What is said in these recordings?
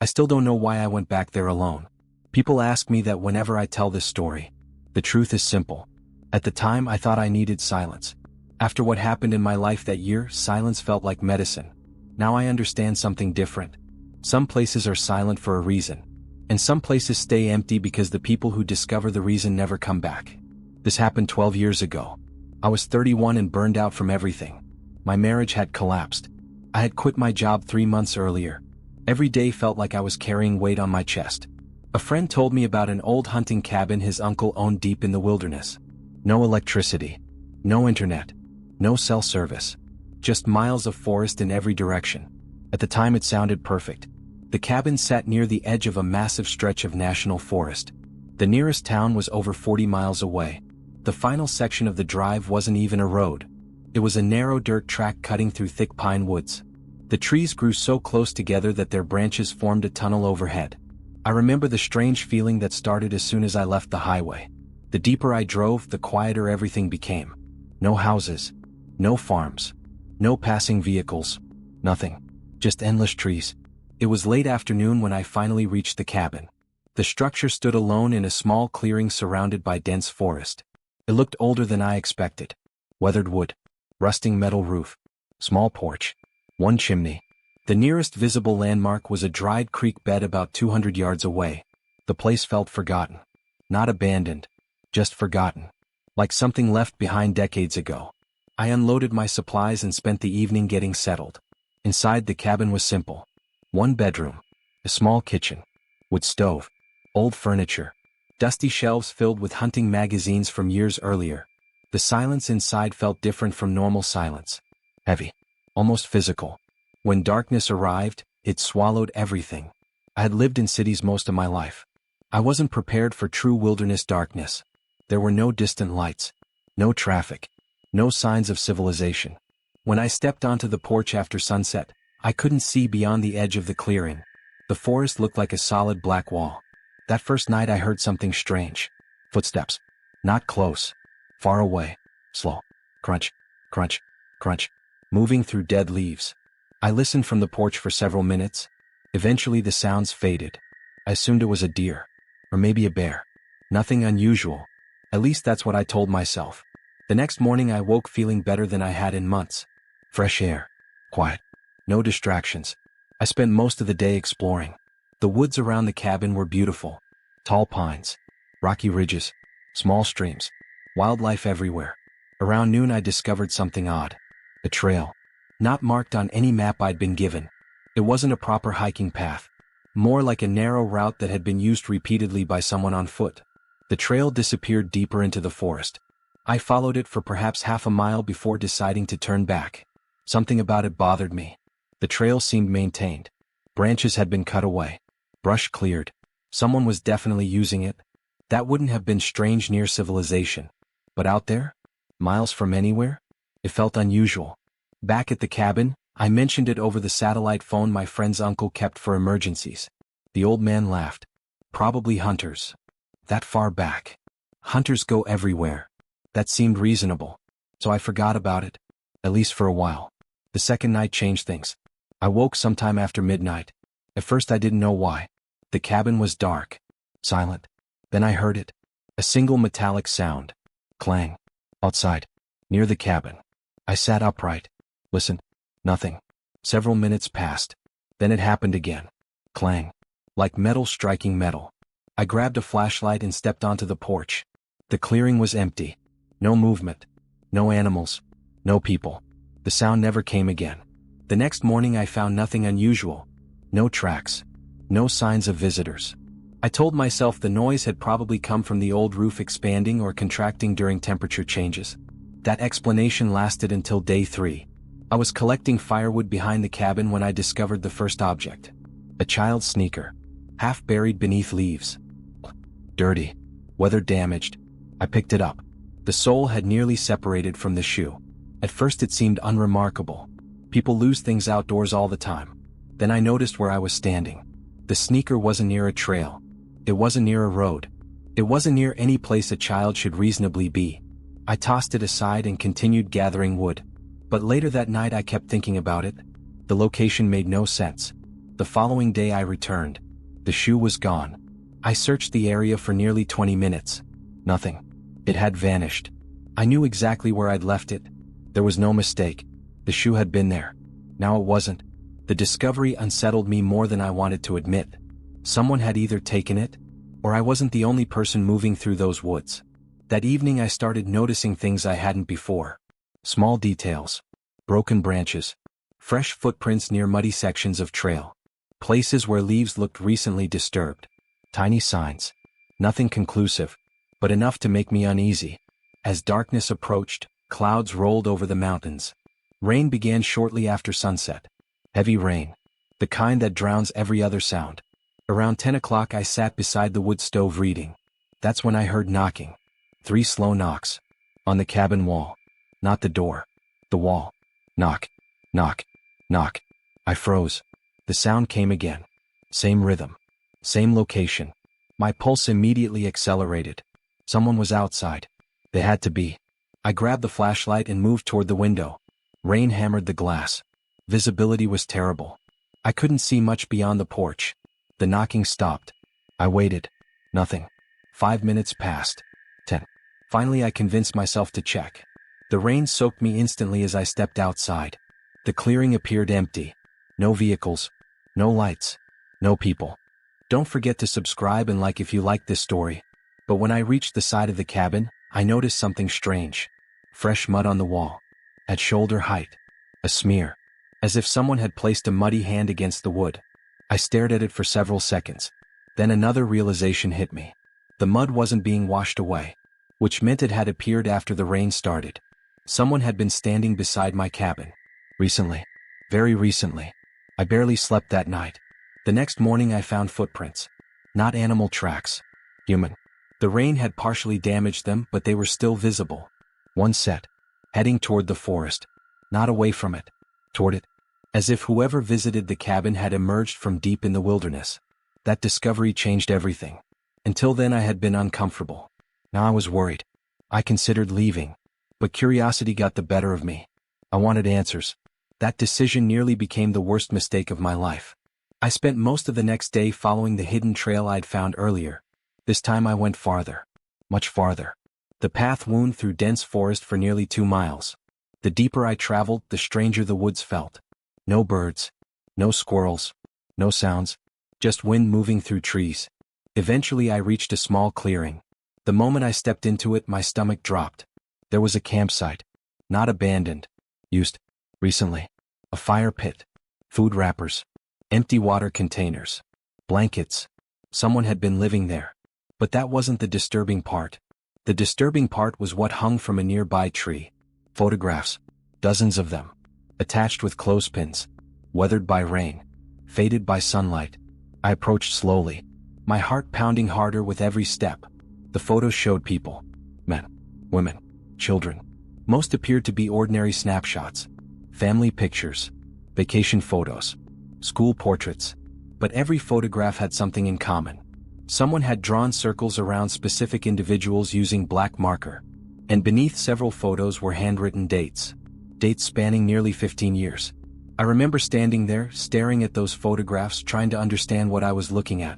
I still don't know why I went back there alone. People ask me that whenever I tell this story. The truth is simple. At the time I thought I needed silence. After what happened in my life that year, silence felt like medicine. Now I understand something different. Some places are silent for a reason. And some places stay empty because the people who discover the reason never come back. This happened 12 years ago. I was 31 and burned out from everything. My marriage had collapsed. I had quit my job 3 months earlier. Every day felt like I was carrying weight on my chest. A friend told me about an old hunting cabin his uncle owned deep in the wilderness. No electricity. No internet. No cell service. Just miles of forest in every direction. At the time it sounded perfect. The cabin sat near the edge of a massive stretch of national forest. The nearest town was over 40 miles away. The final section of the drive wasn't even a road. It was a narrow dirt track cutting through thick pine woods. The trees grew so close together that their branches formed a tunnel overhead. I remember the strange feeling that started as soon as I left the highway. The deeper I drove, the quieter everything became. No houses. No farms. No passing vehicles. Nothing. Just endless trees. It was late afternoon when I finally reached the cabin. The structure stood alone in a small clearing surrounded by dense forest. It looked older than I expected. Weathered wood. Rusting metal roof. Small porch. One chimney. The nearest visible landmark was a dried creek bed about 200 yards away. The place felt forgotten. Not abandoned. Just forgotten. Like something left behind decades ago. I unloaded my supplies and spent the evening getting settled. Inside, the cabin was simple. One bedroom. A small kitchen. Wood stove. Old furniture. Dusty shelves filled with hunting magazines from years earlier. The silence inside felt different from normal silence. Heavy. Almost physical. When darkness arrived, it swallowed everything. I had lived in cities most of my life. I wasn't prepared for true wilderness darkness. There were no distant lights. No traffic. No signs of civilization. When I stepped onto the porch after sunset, I couldn't see beyond the edge of the clearing. The forest looked like a solid black wall. That first night I heard something strange. Footsteps. Not close. Far away. Slow. Crunch. Crunch. Crunch. Moving through dead leaves. I listened from the porch for several minutes. Eventually the sounds faded. I assumed it was a deer. Or maybe a bear. Nothing unusual. At least that's what I told myself. The next morning I woke feeling better than I had in months. Fresh air. Quiet. No distractions. I spent most of the day exploring. The woods around the cabin were beautiful. Tall pines. Rocky ridges. Small streams. Wildlife everywhere. Around noon I discovered something odd. A trail. Not marked on any map I'd been given. It wasn't a proper hiking path. More like a narrow route that had been used repeatedly by someone on foot. The trail disappeared deeper into the forest. I followed it for perhaps half a mile before deciding to turn back. Something about it bothered me. The trail seemed maintained. Branches had been cut away. Brush cleared. Someone was definitely using it. That wouldn't have been strange near civilization. But out there? Miles from anywhere? It felt unusual. Back at the cabin, I mentioned it over the satellite phone my friend's uncle kept for emergencies. The old man laughed. Probably hunters. That far back. Hunters go everywhere. That seemed reasonable. So I forgot about it. At least for a while. The second night changed things. I woke sometime after midnight. At first I didn't know why. The cabin was dark. Silent. Then I heard it. A single metallic sound. Clang. Outside. Near the cabin. I sat upright. Listened. Nothing. Several minutes passed. Then it happened again. Clang. Like metal striking metal. I grabbed a flashlight and stepped onto the porch. The clearing was empty. No movement. No animals. No people. The sound never came again. The next morning I found nothing unusual. No tracks. No signs of visitors. I told myself the noise had probably come from the old roof expanding or contracting during temperature changes. That explanation lasted until day 3. I was collecting firewood behind the cabin when I discovered the first object. A child's sneaker. Half buried beneath leaves. Dirty. Weather damaged. I picked it up. The sole had nearly separated from the shoe. At first it seemed unremarkable. People lose things outdoors all the time. Then I noticed where I was standing. The sneaker wasn't near a trail. It wasn't near a road. It wasn't near any place a child should reasonably be. I tossed it aside and continued gathering wood. But later that night I kept thinking about it. The location made no sense. The following day I returned. The shoe was gone. I searched the area for nearly 20 minutes. Nothing. It had vanished. I knew exactly where I'd left it. There was no mistake. The shoe had been there. Now it wasn't. The discovery unsettled me more than I wanted to admit. Someone had either taken it, or I wasn't the only person moving through those woods. That evening I started noticing things I hadn't before. Small details. Broken branches. Fresh footprints near muddy sections of trail. Places where leaves looked recently disturbed. Tiny signs. Nothing conclusive, but enough to make me uneasy. As darkness approached, clouds rolled over the mountains. Rain began shortly after sunset. Heavy rain. The kind that drowns every other sound. Around 10 o'clock I sat beside the wood stove reading. That's when I heard knocking. 3 slow knocks. On the cabin wall. Not the door. The wall. Knock. Knock. Knock. I froze. The sound came again. Same rhythm. Same location. My pulse immediately accelerated. Someone was outside. They had to be. I grabbed the flashlight and moved toward the window. Rain hammered the glass. Visibility was terrible. I couldn't see much beyond the porch. The knocking stopped. I waited. Nothing. 5 minutes passed. 10. Finally I convinced myself to check. The rain soaked me instantly as I stepped outside. The clearing appeared empty. No vehicles. No lights. No people. Don't forget to subscribe and like if you like this story. But when I reached the side of the cabin, I noticed something strange. Fresh mud on the wall. At shoulder height. A smear. As if someone had placed a muddy hand against the wood. I stared at it for several seconds. Then another realization hit me. The mud wasn't being washed away, which meant it had appeared after the rain started. Someone had been standing beside my cabin. Recently. Very recently. I barely slept that night. The next morning I found footprints. Not animal tracks. Human. The rain had partially damaged them, but they were still visible. One set. Heading toward the forest. Not away from it. Toward it. As if whoever visited the cabin had emerged from deep in the wilderness. That discovery changed everything. Until then I had been uncomfortable. Now I was worried. I considered leaving. But curiosity got the better of me. I wanted answers. That decision nearly became the worst mistake of my life. I spent most of the next day following the hidden trail I'd found earlier. This time I went farther. Much farther. The path wound through dense forest for nearly 2 miles. The deeper I traveled, the stranger the woods felt. No birds. No squirrels. No sounds. Just wind moving through trees. Eventually I reached a small clearing. The moment I stepped into it, my stomach dropped. There was a campsite. Not abandoned. Used. Recently. A fire pit. Food wrappers. Empty water containers. Blankets. Someone had been living there. But that wasn't the disturbing part. The disturbing part was what hung from a nearby tree. Photographs. Dozens of them. Attached with clothespins. Weathered by rain. Faded by sunlight. I approached slowly. My heart pounding harder with every step. The photos showed people. Men. Women. Children. Most appeared to be ordinary snapshots. Family pictures. Vacation photos. School portraits. But every photograph had something in common. Someone had drawn circles around specific individuals using black marker. And beneath several photos were handwritten dates. Dates spanning nearly 15 years. I remember standing there, staring at those photographs, trying to understand what I was looking at.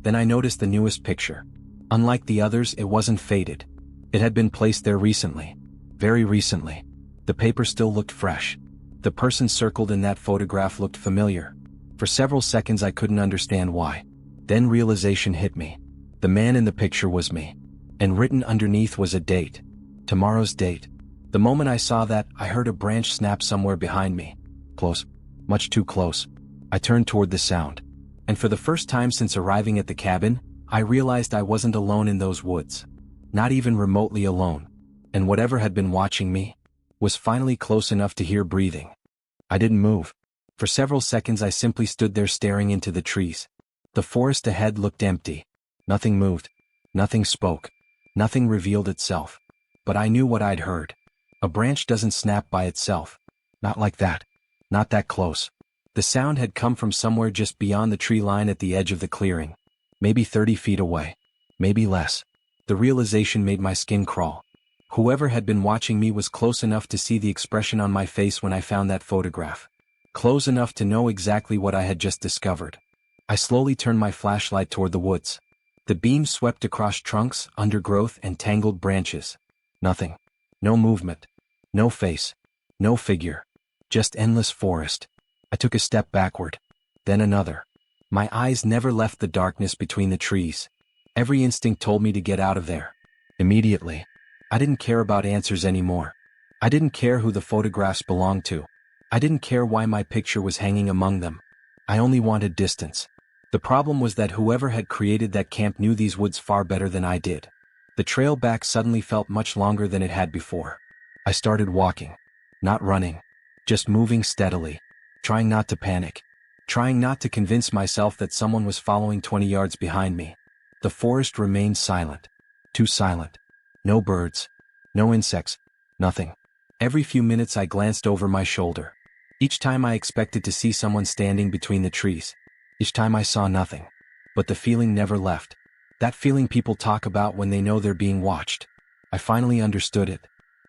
Then I noticed the newest picture. Unlike the others, it wasn't faded. It had been placed there recently. Very recently. The paper still looked fresh. The person circled in that photograph looked familiar. For several seconds I couldn't understand why. Then realization hit me. The man in the picture was me. And written underneath was a date. Tomorrow's date. The moment I saw that, I heard a branch snap somewhere behind me. Close. Much too close. I turned toward the sound. And for the first time since arriving at the cabin, I realized I wasn't alone in those woods. Not even remotely alone. And whatever had been watching me was finally close enough to hear breathing. I didn't move. For several seconds I simply stood there staring into the trees. The forest ahead looked empty. Nothing moved. Nothing spoke. Nothing revealed itself. But I knew what I'd heard. A branch doesn't snap by itself. Not like that. Not that close. The sound had come from somewhere just beyond the tree line at the edge of the clearing. Maybe 30 feet away. Maybe less. The realization made my skin crawl. Whoever had been watching me was close enough to see the expression on my face when I found that photograph. close enough to know exactly what I had just discovered. I slowly turned my flashlight toward the woods. The beam swept across trunks, undergrowth, and tangled branches. Nothing. No movement. No face. No figure. Just endless forest. I took a step backward. Then another. My eyes never left the darkness between the trees. Every instinct told me to get out of there. Immediately. I didn't care about answers anymore. I didn't care who the photographs belonged to. I didn't care why my picture was hanging among them. I only wanted distance. The problem was that whoever had created that camp knew these woods far better than I did. The trail back suddenly felt much longer than it had before. I started walking. Not running. Just moving steadily. Trying not to panic. Trying not to convince myself that someone was following 20 yards behind me. The forest remained silent. Too silent. No birds. No insects. Nothing. Every few minutes I glanced over my shoulder. Each time I expected to see someone standing between the trees. Each time I saw nothing. But the feeling never left. That feeling people talk about when they know they're being watched. I finally understood it.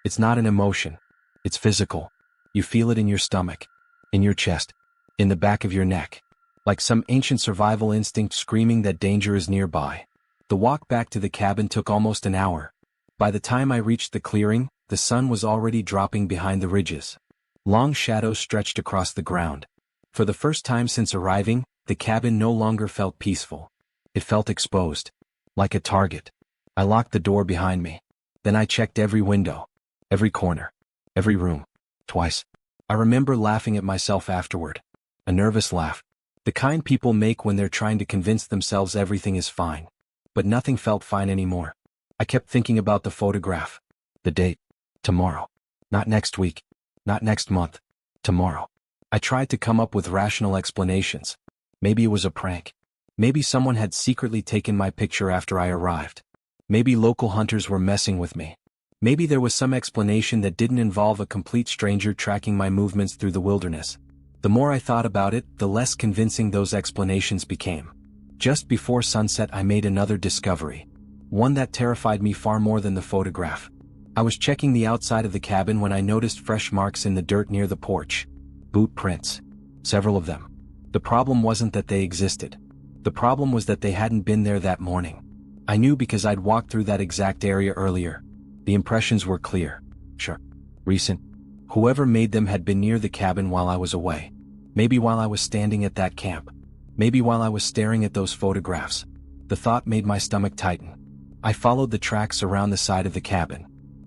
It's not an emotion. It's physical. You feel it in your stomach. In your chest. In the back of your neck. Like some ancient survival instinct screaming that danger is nearby. The walk back to the cabin took almost an hour. By the time I reached the clearing, the sun was already dropping behind the ridges. Long shadows stretched across the ground. For the first time since arriving, the cabin no longer felt peaceful. It felt exposed. Like a target. I locked the door behind me. Then I checked every window. Every corner. Every room. Twice. I remember laughing at myself afterward. A nervous laugh. The kind people make when they're trying to convince themselves everything is fine. But nothing felt fine anymore. I kept thinking about the photograph. The date. Tomorrow. Not next week. Not next month. Tomorrow. I tried to come up with rational explanations. Maybe it was a prank. Maybe someone had secretly taken my picture after I arrived. Maybe local hunters were messing with me. Maybe there was some explanation that didn't involve a complete stranger tracking my movements through the wilderness. The more I thought about it, the less convincing those explanations became. Just before sunset I made another discovery. One that terrified me far more than the photograph. I was checking the outside of the cabin when I noticed fresh marks in the dirt near the porch. Boot prints. Several of them. The problem wasn't that they existed. The problem was that they hadn't been there that morning. I knew because I'd walked through that exact area earlier. The impressions were clear. Sure. Recent. Whoever made them had been near the cabin while I was away. Maybe while I was standing at that camp. Maybe while I was staring at those photographs. The thought made my stomach tighten. I followed the tracks around the side of the cabin.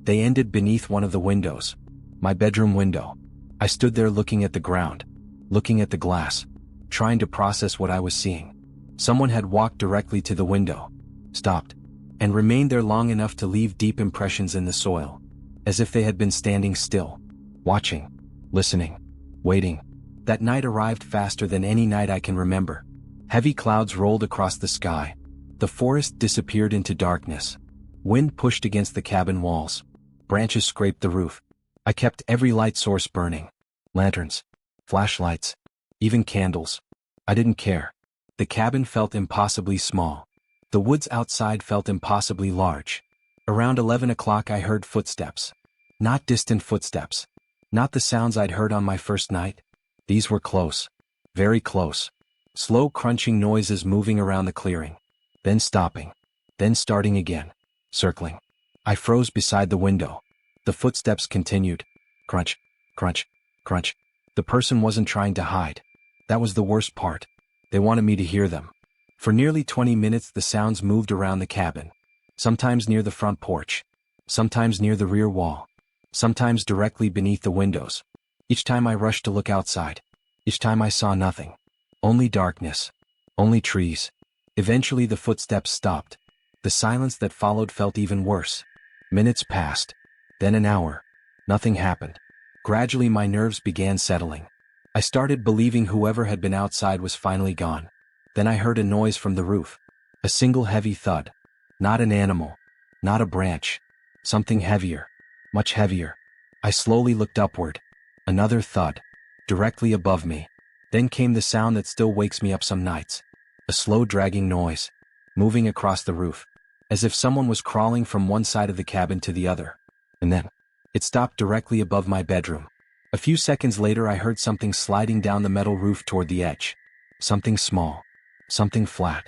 They ended beneath one of the windows. My bedroom window. I stood there looking at the ground. Looking at the glass. Trying to process what I was seeing. Someone had walked directly to the window. Stopped. And remained there long enough to leave deep impressions in the soil. As if they had been standing still. Watching. Listening. Waiting. That night arrived faster than any night I can remember. Heavy clouds rolled across the sky. The forest disappeared into darkness. Wind pushed against the cabin walls. Branches scraped the roof. I kept every light source burning. Lanterns. Flashlights. Even candles. I didn't care. The cabin felt impossibly small. The woods outside felt impossibly large. Around 11 o'clock I heard footsteps. Not distant footsteps. Not the sounds I'd heard on my first night. These were close. Very close. Slow crunching noises moving around the clearing. Then stopping. Then starting again. Circling. I froze beside the window. The footsteps continued. Crunch. Crunch. Crunch. The person wasn't trying to hide. That was the worst part. They wanted me to hear them. For nearly 20 minutes the sounds moved around the cabin. Sometimes near the front porch. Sometimes near the rear wall. Sometimes directly beneath the windows. Each time I rushed to look outside. Each time I saw nothing. Only darkness. Only trees. Eventually the footsteps stopped. The silence that followed felt even worse. Minutes passed. Then an hour. Nothing happened. Gradually my nerves began settling. I started believing whoever had been outside was finally gone. Then I heard a noise from the roof. A single heavy thud. Not an animal. Not a branch. Something heavier. Much heavier. I slowly looked upward. Another thud. Directly above me. Then came the sound that still wakes me up some nights. A slow dragging noise. Moving across the roof. As if someone was crawling from one side of the cabin to the other. And then, it stopped directly above my bedroom. A few seconds later I heard something sliding down the metal roof toward the edge. Something small. Something flat.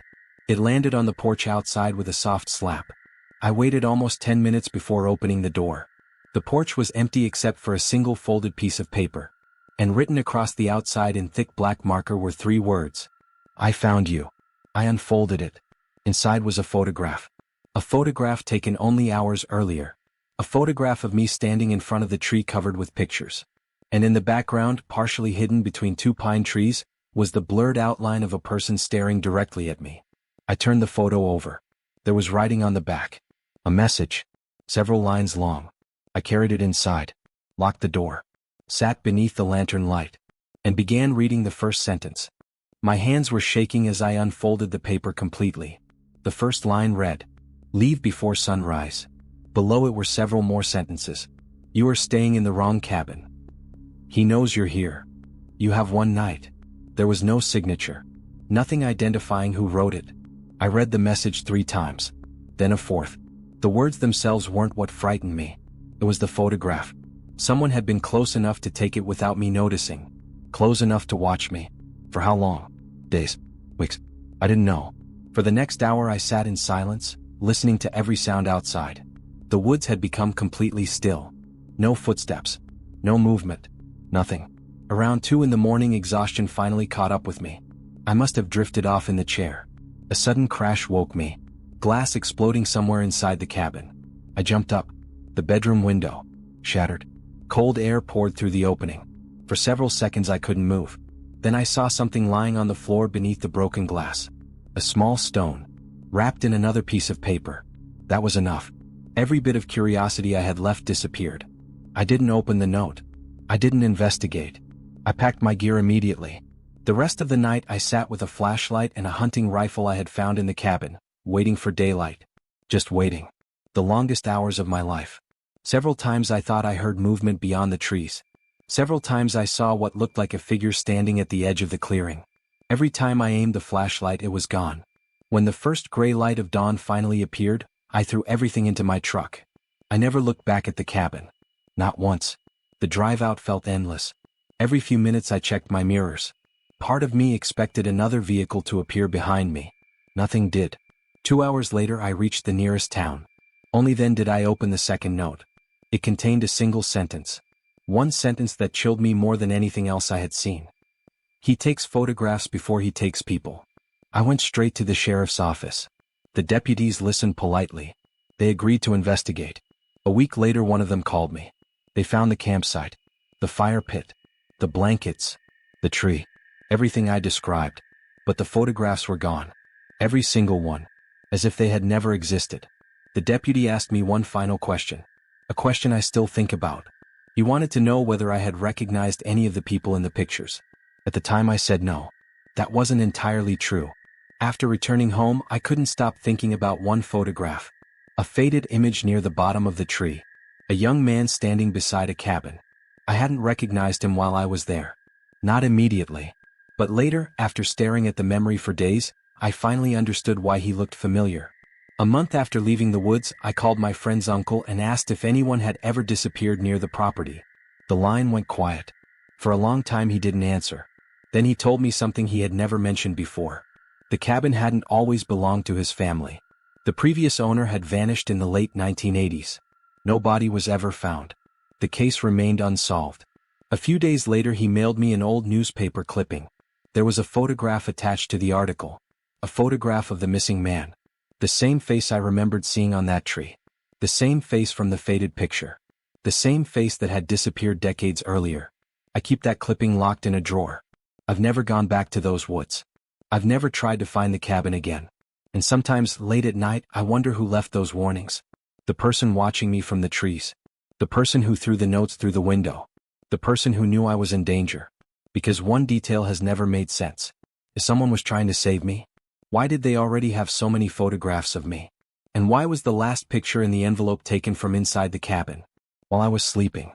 It landed on the porch outside with a soft slap. I waited almost 10 minutes before opening the door. The porch was empty except for a single folded piece of paper. And written across the outside in thick black marker were 3 words. I found you. I unfolded it. Inside was a photograph. A photograph taken only hours earlier. A photograph of me standing in front of the tree covered with pictures. And in the background, partially hidden between 2 pine trees, was the blurred outline of a person staring directly at me. I turned the photo over. There was writing on the back. A message. Several lines long. I carried it inside, locked the door, sat beneath the lantern light, and began reading the first sentence. My hands were shaking as I unfolded the paper completely. The first line read, "Leave before sunrise." Below it were several more sentences. "You are staying in the wrong cabin. He knows you're here. You have 1 night." There was no signature. Nothing identifying who wrote it. I read the message 3 times. Then a 4th. The words themselves weren't what frightened me. It was the photograph. Someone had been close enough to take it without me noticing. Close enough to watch me. For how long? Days? Weeks? I didn't know. For the next hour I sat in silence, listening to every sound outside. The woods had become completely still. No footsteps. No movement. Nothing. Around 2 in the morning exhaustion finally caught up with me. I must have drifted off in the chair. A sudden crash woke me. Glass exploding somewhere inside the cabin. I jumped up. The bedroom window. Shattered. Cold air poured through the opening. For several seconds I couldn't move. Then I saw something lying on the floor beneath the broken glass. A small stone. Wrapped in another piece of paper. That was enough. Every bit of curiosity I had left disappeared. I didn't open the note. I didn't investigate. I packed my gear immediately. The rest of the night I sat with a flashlight and a hunting rifle I had found in the cabin, waiting for daylight. Just waiting. The longest hours of my life. Several times I thought I heard movement beyond the trees. Several times I saw what looked like a figure standing at the edge of the clearing. Every time I aimed the flashlight it was gone. When the first gray light of dawn finally appeared, I threw everything into my truck. I never looked back at the cabin. Not once. The drive out felt endless. Every few minutes I checked my mirrors. Part of me expected another vehicle to appear behind me. Nothing did. 2 hours later I reached the nearest town. Only then did I open the second note. It contained a single sentence. One sentence that chilled me more than anything else I had seen. He takes photographs before he takes people. I went straight to the sheriff's office. The deputies listened politely. They agreed to investigate. A week later one of them called me. They found the campsite, the fire pit, the blankets, the tree, everything I described. But the photographs were gone. Every single one. As if they had never existed. The deputy asked me one final question. A question I still think about. He wanted to know whether I had recognized any of the people in the pictures. At the time I said no. That wasn't entirely true. After returning home, I couldn't stop thinking about one photograph. A faded image near the bottom of the tree. A young man standing beside a cabin. I hadn't recognized him while I was there. Not immediately. But later, after staring at the memory for days, I finally understood why he looked familiar. A month after leaving the woods, I called my friend's uncle and asked if anyone had ever disappeared near the property. The line went quiet. For a long time he didn't answer. Then he told me something he had never mentioned before. The cabin hadn't always belonged to his family. The previous owner had vanished in the late 1980s. No body was ever found. The case remained unsolved. A few days later he mailed me an old newspaper clipping. There was a photograph attached to the article. A photograph of the missing man. The same face I remembered seeing on that tree. The same face from the faded picture. The same face that had disappeared decades earlier. I keep that clipping locked in a drawer. I've never gone back to those woods. I've never tried to find the cabin again. And sometimes, late at night, I wonder who left those warnings. The person watching me from the trees. The person who threw the notes through the window. The person who knew I was in danger. Because one detail has never made sense. If someone was trying to save me, why did they already have so many photographs of me? And why was the last picture in the envelope taken from inside the cabin? While I was sleeping.